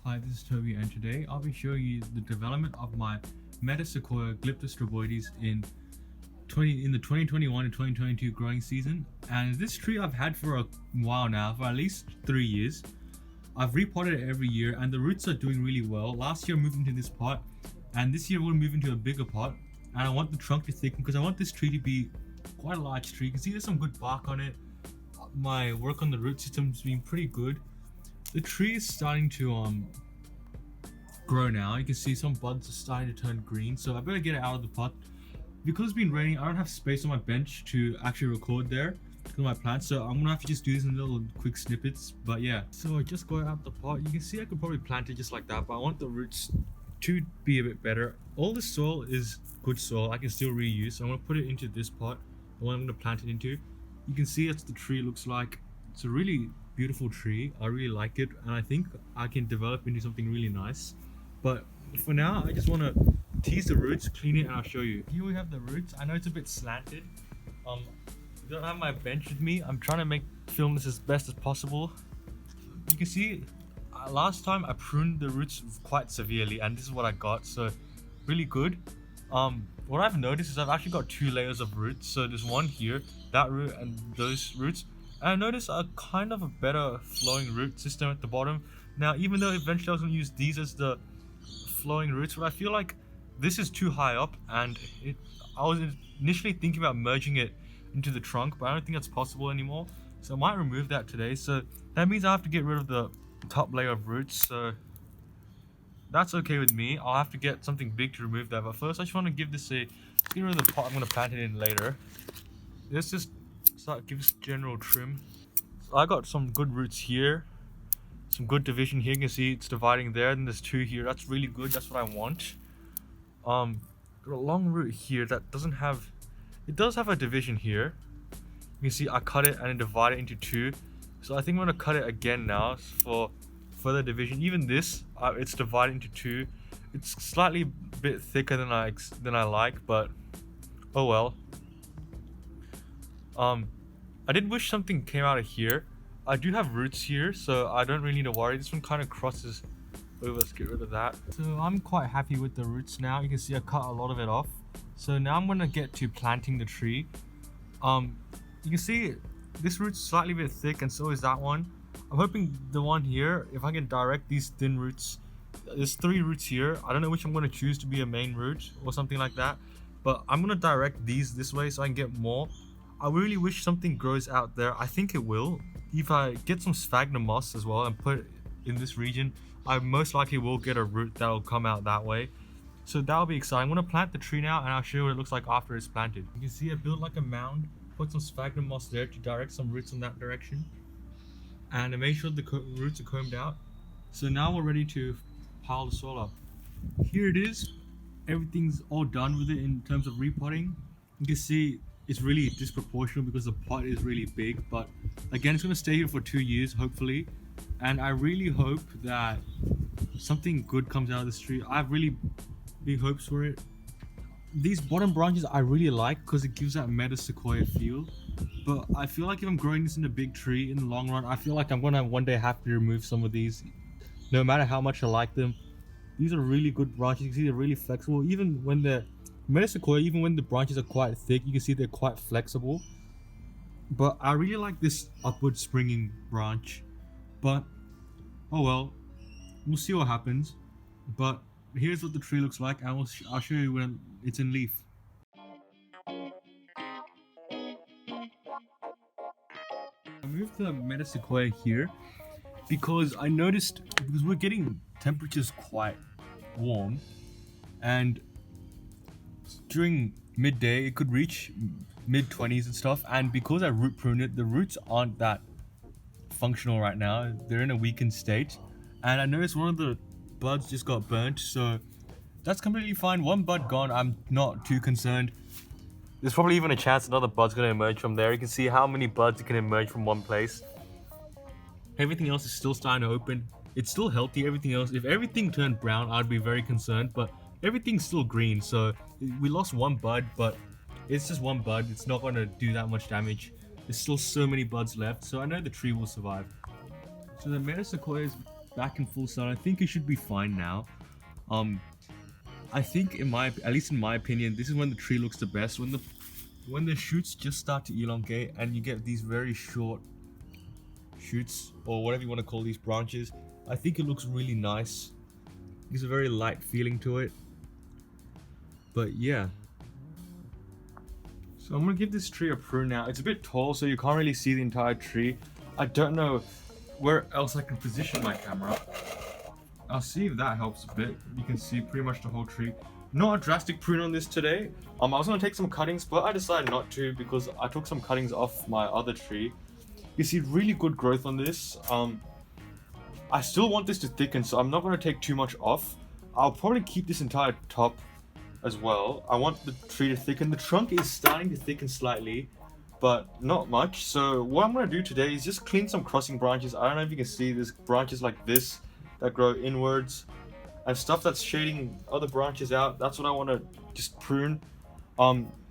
Hi, this is Toby, and today I'll be showing you the development of my Metasequoia Glyptostroboides in the 2021 and 2022 growing season. And this tree I've had for a while now, for at least 3 years. I've repotted it every year, and the roots are doing really well. Last year I moved into this pot, and this year we'll move into a bigger pot. And I want the trunk to thicken because I want this tree to be quite a large tree. You can see there's some good bark on it. My work on the root system has been pretty good. The tree is starting to grow now. You can see some buds are starting to turn green, so I better get it out of the pot. Because it's been raining, I don't have space on my bench to actually record there because of my plants, so I'm gonna have to just do this in little quick snippets. But yeah, so I just got out the pot. You can see I could probably plant it just like that, but I want the roots to be a bit better. All the soil is good soil, I can still reuse, so I'm gonna put it into this pot, the one I'm gonna plant it into. You can see that's the tree looks like. It's a really beautiful tree. I really like it, and I think I can develop into something really nice. But for now, I just want to tease the roots, clean it, and I'll show you. Here we have the roots. I know it's a bit slanted. I don't have my bench with me. I'm trying to film this as best as possible. You can see last time I pruned the roots quite severely, and this is what I got. So really good. What I've noticed is I've actually got 2 layers of roots. So there's one here, that root, and those roots. And I noticed a kind of a better flowing root system at the bottom. Now, even though eventually I was going to use these as the flowing roots, but I feel like this is too high up, and I was initially thinking about merging it into the trunk, but I don't think that's possible anymore. So I might remove that today. So that means I have to get rid of the top layer of roots. So that's okay with me. I'll have to get something big to remove that. But first, I just want to give this get rid of the pot I'm going to plant it in later. Let's just give this general trim. So I got some good roots here, some good division here. You can see it's dividing there, and there's 2 here. That's really good. That's what I want. Got a long root here that doesn't have. It does have a division here. You can see I cut it and then divide it into 2. So I think I'm gonna cut it again now for further division. Even this, it's divided into 2. It's slightly bit thicker than I like, but oh well. I did wish something came out of here. I do have roots here, so I don't really need to worry. This one kind of crosses over. Let's get rid of that. So I'm quite happy with the roots now. You can see I cut a lot of it off. So now I'm gonna get to planting the tree. You can see this root's slightly bit thick, and so is that one. I'm hoping the one here, if I can direct these thin roots. There's 3 roots here. I don't know which I'm gonna choose to be a main root or something like that, but I'm gonna direct these this way so I can get more. I really wish something grows out there. I think it will. If I get some sphagnum moss as well and put it in this region, I most likely will get a root that'll come out that way. So that'll be exciting. I'm gonna plant the tree now, and I'll show you what it looks like after it's planted. You can see I built like a mound, put some sphagnum moss there to direct some roots in that direction, and I made sure the roots are combed out. So now we're ready to pile the soil up. Here it is. Everything's all done with it in terms of repotting. You can see it's really disproportional because the pot is really big, but again, it's going to stay here for 2 years hopefully, and I really hope that something good comes out of this tree. I have really big hopes for it. These bottom branches I really like because it gives that Metasequoia feel, but I feel like if I'm growing this in a big tree in the long run, I feel like I'm going to one day have to remove some of these, no matter how much I like them. These are really good branches. You can see they're really flexible. Even when the Metasequoia, even when the branches are quite thick, you can see they're quite flexible. But I really like this upward springing branch. But oh well, we'll see what happens. But here's what the tree looks like, and I'll show you when it's in leaf. I moved the Metasequoia here because I noticed, because we're getting temperatures quite warm, and during midday it could reach mid-20s and stuff, and because I root pruned it, the roots aren't that functional right now. They're in a weakened state, and I noticed one of the buds just got burnt, so that's completely fine. One bud gone, I'm not too concerned. There's probably even a chance another bud's gonna emerge from there. You can see how many buds can emerge from one place. Everything else is still starting to open. It's still healthy, everything else. If everything turned brown, I'd be very concerned, but everything's still green. So we lost one bud, but it's just one bud. It's not going to do that much damage. There's still so many buds left, so I know the tree will survive. So the Metasequoia is back in full sun. I think it should be fine now. I think at least in my opinion, this is when the tree looks the best, when the shoots just start to elongate and you get these very short shoots, or whatever you want to call these branches. I think it looks really nice. There's a very light feeling to it. But yeah. So I'm gonna give this tree a prune now. It's a bit tall, so you can't really see the entire tree. I don't know where else I can position my camera. I'll see if that helps a bit. You can see pretty much the whole tree. Not a drastic prune on this today. I was gonna take some cuttings, but I decided not to because I took some cuttings off my other tree. You see really good growth on this. I still want this to thicken, so I'm not gonna take too much off. I'll probably keep this entire top as well. I want the tree to thicken. The trunk is starting to thicken slightly, but not much. So what I'm going to do today is just clean some crossing branches. I don't know if you can see, there's branches like this that grow inwards and stuff that's shading other branches out. That's what I want to just prune.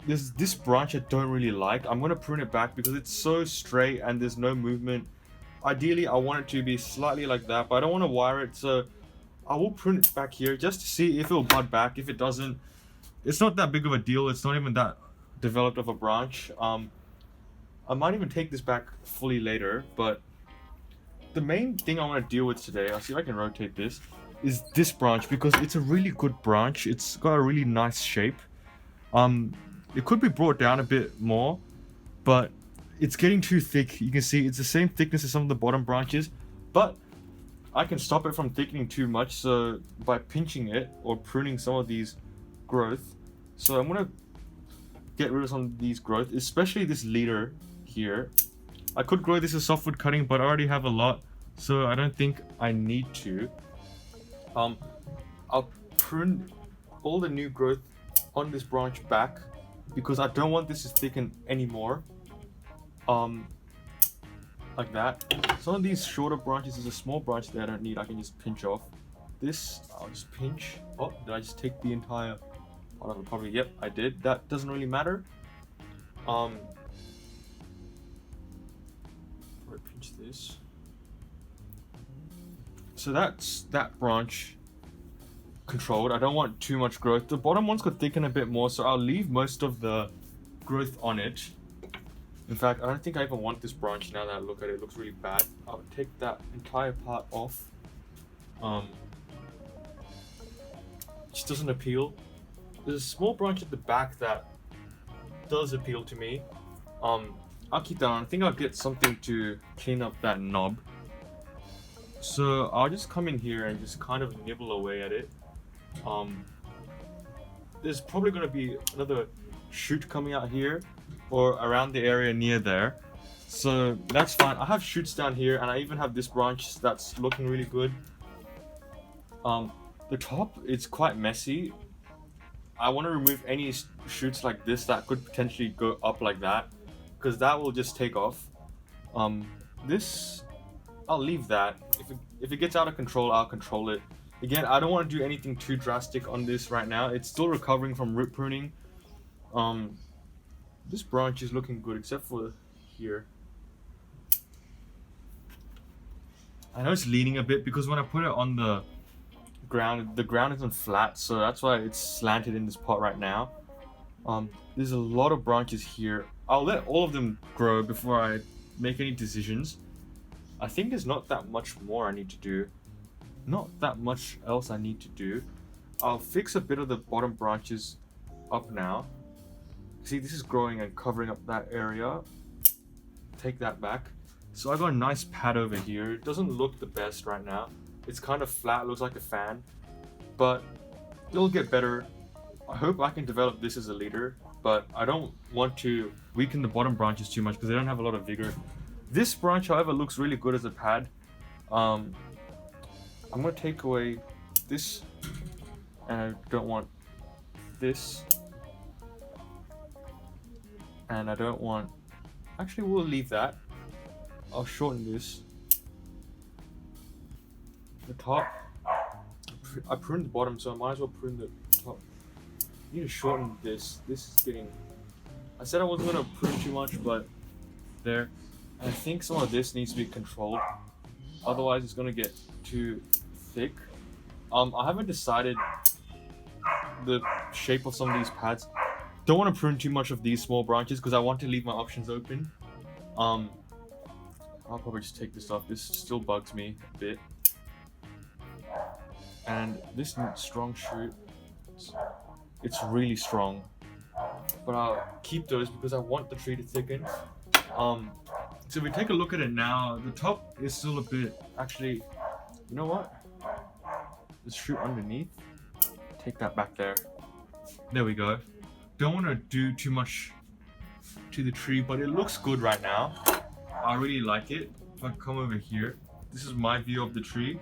This branch I don't really like. I'm going to prune it back because it's so straight and there's no movement. Ideally I want it to be slightly like that, but I don't want to wire it, so I will prune it back here just to see if it'll bud back. If it doesn't, it's not that big of a deal. It's not even that developed of a branch. I might even take this back fully later, but the main thing I want to deal with today, I'll see if I can rotate this, is this branch because it's a really good branch. It's got a really nice shape. It could be brought down a bit more, but it's getting too thick. You can see it's the same thickness as some of the bottom branches, but I can stop it from thickening too much, so by pinching it or pruning some of these growth. So I'm gonna get rid of some of these growth, especially this leader here. I could grow this as softwood cutting, but I already have a lot, so I don't think I need to. I'll prune all the new growth on this branch back because I don't want this to thicken anymore. Like that. Some of these shorter branches, there's a small branch that I don't need, I can just pinch off. This, I'll just pinch. Oh, did I just take the entire part of it? Probably, yep, I did. That doesn't really matter. I pinch this. So that's that branch controlled. I don't want too much growth. The bottom ones could thicken a bit more, so I'll leave most of the growth on it. In fact, I don't think I even want this branch now that I look at it. It looks really bad. I'll take that entire part off. Just doesn't appeal. There's a small branch at the back that does appeal to me. I'll keep that on. I think I'll get something to clean up that knob. So I'll just come in here and just kind of nibble away at it. There's probably going to be another shoot coming out here or around the area near there, so that's fine. I have shoots down here and I even have this branch that's looking really good. The top, it's quite messy. I want to remove any shoots like this that could potentially go up like that, because that will just take off. This, I'll leave that. If it gets out of control, I'll control it. Again, I don't want to do anything too drastic on this right now. It's still recovering from root pruning. This branch is looking good except for here. I know it's leaning a bit because when I put it on the ground isn't flat, so that's why it's slanted in this pot right now. There's a lot of branches here. I'll let all of them grow before I make any decisions. I think there's not that much more I need to do. Not that much else I need to do. I'll fix a bit of the bottom branches up now. See, this is growing and covering up that area. Take that back. So I got a nice pad over here. It doesn't look the best right now. It's kind of flat, looks like a fan, but it'll get better. I hope I can develop this as a leader, but I don't want to weaken the bottom branches too much because they don't have a lot of vigor. This branch, however, looks really good as a pad. I'm gonna take away this, and I don't want this, and I don't want, actually we'll leave that. I'll shorten this. The top, I pruned the bottom, so I might as well prune the top. I need to shorten this. This is getting, I said I wasn't gonna prune too much, but there. And I think some of this needs to be controlled. otherwise it's gonna get too thick. I haven't decided the shape of some of these pads. Don't want to prune too much of these small branches because I want to leave my options open. I'll probably just take this off. This still bugs me a bit. And this strong shoot, it's really strong. But I'll keep those because I want the tree to thicken. So if we take a look at it now, the top is still a bit, actually, you know what? Let's shoot underneath. Take that back there. There we go. Don't want to do too much to the tree, but it looks good right now. I really like it. If I come over here, this is my view of the tree.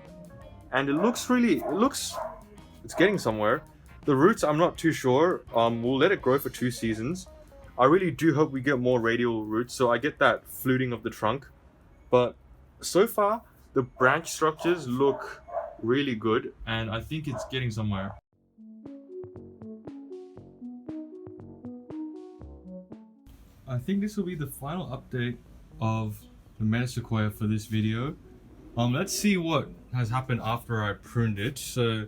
And it's getting somewhere. The roots, I'm not too sure. We'll let it grow for 2 seasons. I really do hope we get more radial roots, so I get that fluting of the trunk. But so far, the branch structures look really good, and I think it's getting somewhere. I think this will be the final update of the Metasequoia for this video. Let's see what has happened after I pruned it. So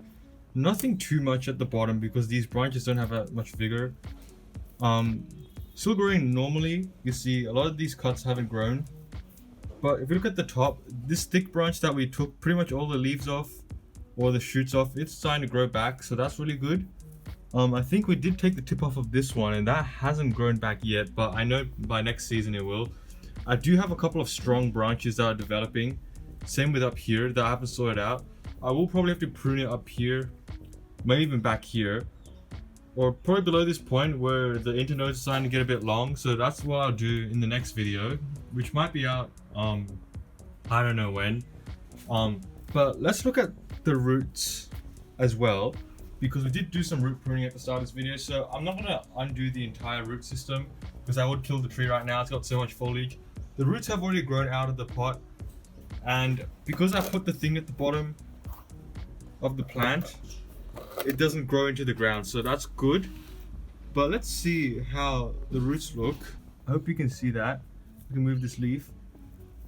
nothing too much at the bottom because these branches don't have that much vigor. Still growing normally. You see a lot of these cuts haven't grown. But if you look at the top, this thick branch that we took pretty much all the leaves off or the shoots off, it's starting to grow back, so that's really good. I think we did take the tip off of this one and that hasn't grown back yet, but I know by next season it will. I do have a couple of strong branches that are developing. Same with up here that I haven't sorted out. I will probably have to prune it up here, maybe even back here, or probably below this point where the internodes are starting to get a bit long. So that's what I'll do in the next video, which might be out I don't know when. But let's look at the roots as well, because we did do some root pruning at the start of this video. So I'm not gonna undo the entire root system because I would kill the tree right now. It's got so much foliage. The roots have already grown out of the pot, and because I put the thing at the bottom of the plant, it doesn't grow into the ground, so that's good. But let's see how the roots look. I hope you can see that. You can move this leaf.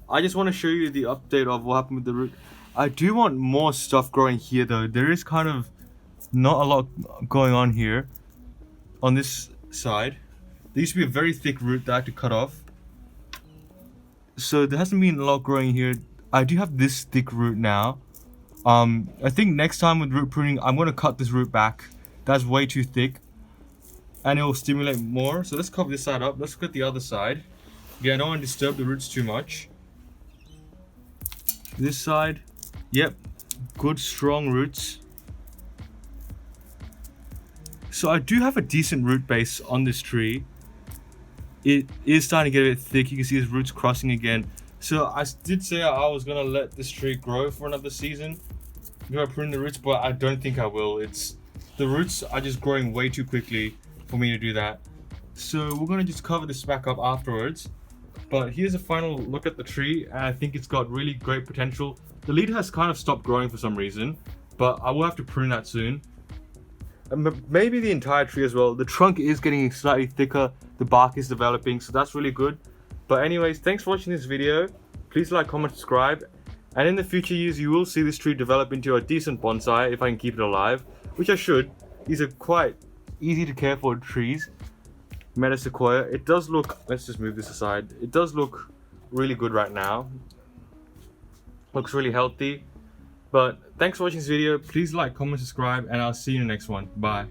I just want to show you the update of what happened with the root. I do want more stuff growing here though. There is kind of not a lot going on here on this side. There used to be a very thick root that I had to cut off, so there hasn't been a lot growing here. I do have this thick root now. I think next time with root pruning, I'm going to cut this root back. That's way too thick and it will stimulate more. So let's cover this side up. Let's look at the other side. Yeah, I don't want to disturb the roots too much. This side, yep, good strong roots. So I do have a decent root base on this tree. It is starting to get a bit thick. You can see his roots crossing again. So I did say I was gonna let this tree grow for another season. I'm gonna prune the roots, but I don't think I will. The roots are just growing way too quickly for me to do that. So we're gonna just cover this back up afterwards. But here's a final look at the tree, and I think it's got really great potential. The lead has kind of stopped growing for some reason, but I will have to prune that soon. And maybe the entire tree as well. The trunk is getting slightly thicker, the bark is developing, so that's really good. But anyways, thanks for watching this video. Please like, comment, subscribe. And in the future years, you will see this tree develop into a decent bonsai if I can keep it alive, which I should. These are quite easy to care for trees. Metasequoia. It does look, let's just move this aside. It does look really good right now. Looks really healthy. But thanks for watching this video. Please like, comment, subscribe, and I'll see you in the next one. Bye.